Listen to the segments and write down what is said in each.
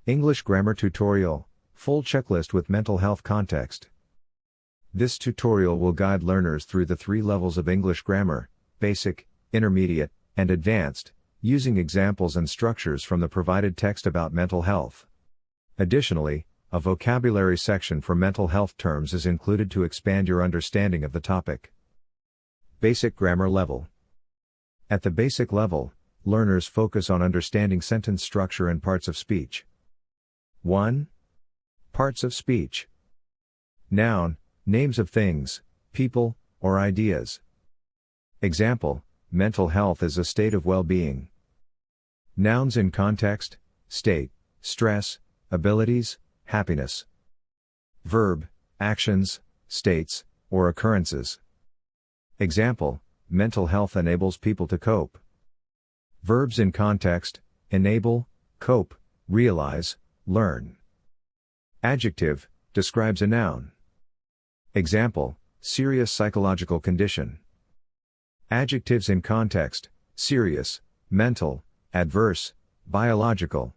English Grammar Tutorial, full checklist with mental health context. This tutorial will guide learners through the 3 levels of English grammar: basic, intermediate, and advanced, using examples and structures from the provided text about mental health. Additionally, a vocabulary section for mental health terms is included to expand your understanding of the topic. Basic grammar level. At the basic level, learners focus on understanding sentence structure and parts of speech. 1. Parts of speech. Noun, names of things, people, or ideas. Example: mental health is a state of well-being. Nouns in context: state, stress, abilities, happiness. Verb, actions, states, or occurrences. Example: mental health enables people to cope. Verbs in context: enable, cope, realize, learn. Adjective, describes a noun. Example: serious psychological condition. Adjectives in context: serious, mental, adverse, biological.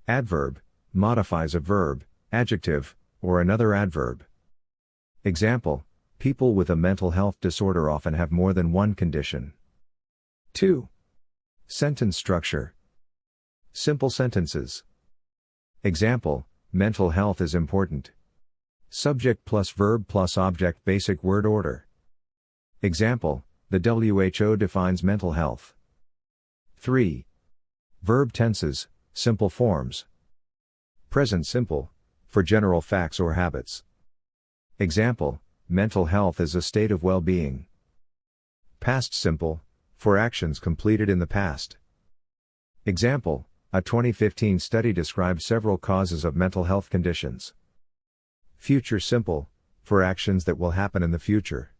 Adverb, modifies a verb, adjective, or another adverb. Example: people with a mental health disorder often have more than one condition. 2. Sentence structure. Simple sentences. Example: mental health is important. Subject plus verb plus object, basic word order. Example: the WHO defines mental health. 3. Verb tenses, simple forms. Present simple, for general facts or habits. Example: mental health is a state of well-being. Past simple, for actions completed in the past. Example: a 2015 study described several causes of mental health conditions. Future simple, for actions that will happen in the future.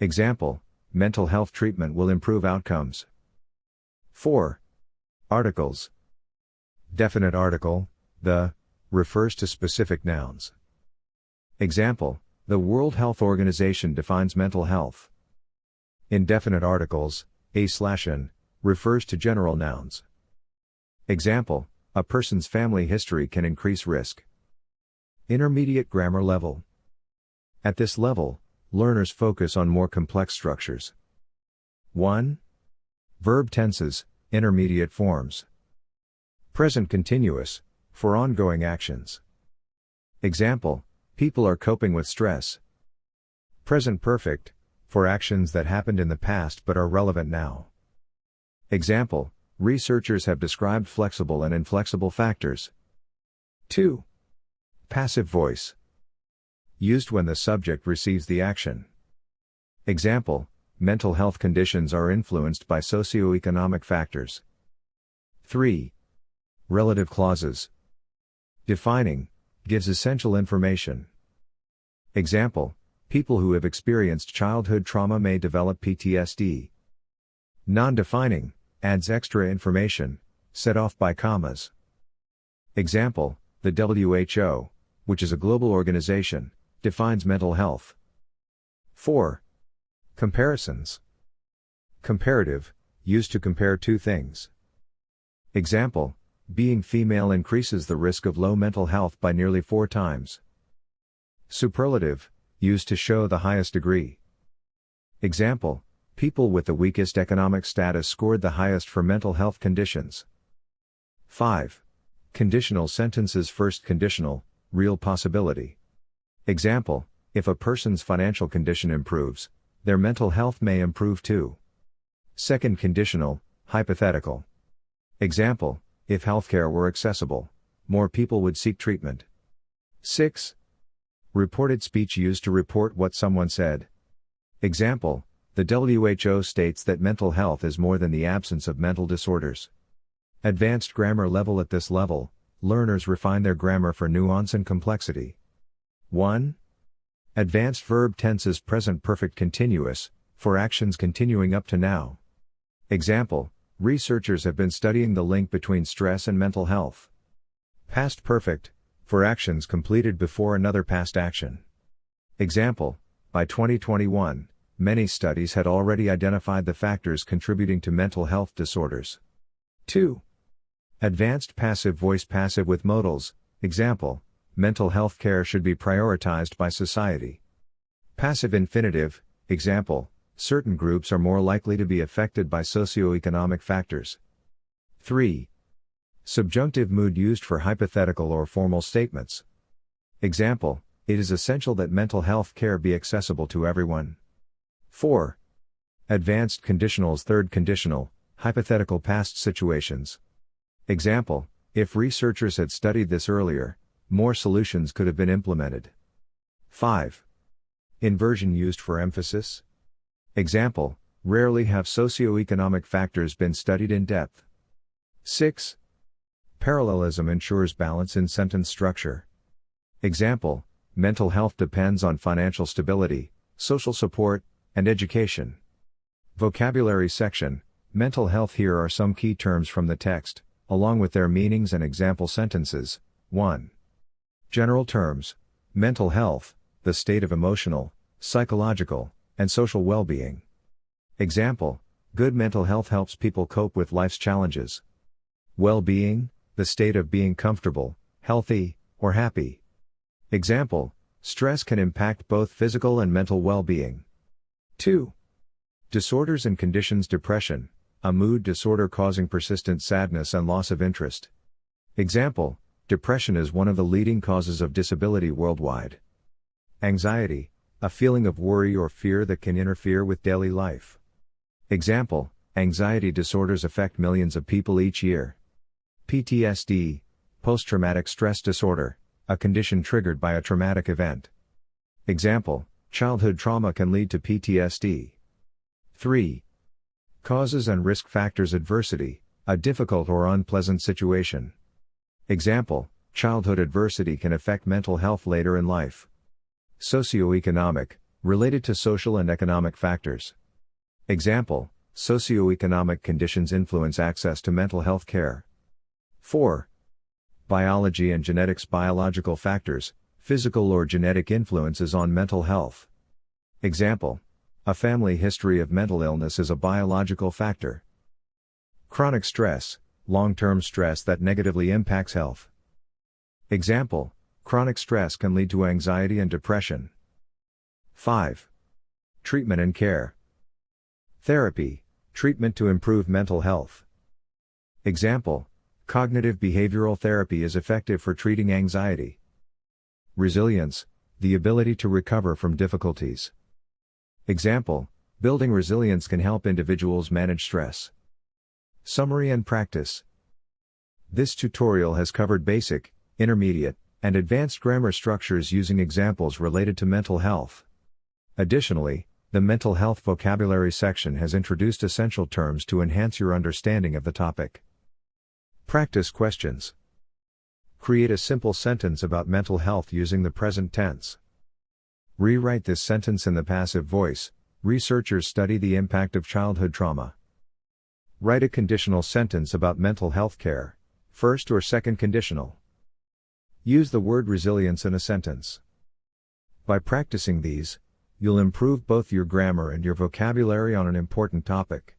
Example: mental health treatment will improve outcomes. 4. Articles. Definite article, the, refers to specific nouns. Example: the World Health Organization defines mental health. Indefinite articles, a/an, refers to general nouns. Example: a person's family history can increase risk. Intermediate grammar level. At this level, learners focus on more complex structures. 1. Verb tenses, intermediate forms. Present continuous, for ongoing actions. Example: people are coping with stress. Present perfect, for actions that happened in the past but are relevant now. Example: researchers have described flexible and inflexible factors. 2. Passive voice. Used when the subject receives the action. Example: mental health conditions are influenced by socioeconomic factors. 3. Relative clauses. Defining, gives essential information. Example: people who have experienced childhood trauma may develop PTSD. Non-defining, adds extra information, set off by commas. Example: the WHO, which is a global organization, defines mental health. 4. Comparisons. Comparative, used to compare two things. Example: being female increases the risk of low mental health by nearly 4 times. Superlative, used to show the highest degree. Example: people with the weakest economic status scored the highest for mental health conditions. 5. Conditional sentences. First conditional, real possibility. Example: if a person's financial condition improves, their mental health may improve too. Second conditional, hypothetical. Example: if healthcare were accessible, more people would seek treatment. 6. Reported speech, used to report what someone said. Example: the WHO states that mental health is more than the absence of mental disorders. Advanced grammar level. At this level, learners refine their grammar for nuance and complexity. 1. Advanced verb tenses. Present perfect continuous, for actions continuing up to now. Example: researchers have been studying the link between stress and mental health. Past perfect, for actions completed before another past action. Example: by 2021, many studies had already identified the factors contributing to mental health disorders. 2. Advanced passive voice passive with modals, example, mental health care should be prioritized by society. Passive infinitive, example, certain groups are more likely to be affected by socioeconomic factors. 3. Subjunctive mood used for hypothetical or formal statements. Example, it is essential that mental health care be accessible to everyone. 4. Advanced conditionals third conditional, hypothetical past situations. Example, if researchers had studied this earlier, more solutions could have been implemented. 5. Inversion used for emphasis. Example, rarely have socioeconomic factors been studied in depth. 6. Parallelism ensures balance in sentence structure. Example, mental health depends on financial stability, social support, and education. Vocabulary section, mental health. Here are some key terms from the text, along with their meanings and example sentences. 1. General terms. Mental health, the state of emotional, psychological, and social well-being. Example, good mental health helps people cope with life's challenges. Well-being, the state of being comfortable, healthy, or happy. Example, stress can impact both physical and mental well-being. 2. Disorders and conditions. Depression, a mood disorder causing persistent sadness and loss of interest. Example, depression is one of the leading causes of disability worldwide. Anxiety, a feeling of worry or fear that can interfere with daily life. Example, anxiety disorders affect millions of people each year. PTSD, post-traumatic stress disorder, a condition triggered by a traumatic event. Example, childhood trauma can lead to PTSD. 3. Causes and risk factors. Adversity, a difficult or unpleasant situation. Example, childhood adversity can affect mental health later in life. Socioeconomic, related to social and economic factors. Example, socioeconomic conditions influence access to mental health care. 4. Biology and genetics. Biological factors, physical or genetic influences on mental health. Example, a family history of mental illness is a biological factor. Chronic stress, long-term stress that negatively impacts health. Example, chronic stress can lead to anxiety and depression. 5. Treatment and care. Therapy, treatment to improve mental health. Example, cognitive behavioral therapy is effective for treating anxiety. Resilience, the ability to recover from difficulties. Example, building resilience can help individuals manage stress. Summary and practice. This tutorial has covered basic, intermediate, and advanced grammar structures using examples related to mental health. Additionally, the mental health vocabulary section has introduced essential terms to enhance your understanding of the topic. Practice questions. Create a simple sentence about mental health using the present tense. Rewrite this sentence in the passive voice. Researchers study the impact of childhood trauma. Write a conditional sentence about mental health care, first or second conditional. Use the word resilience in a sentence. By practicing these, you'll improve both your grammar and your vocabulary on an important topic.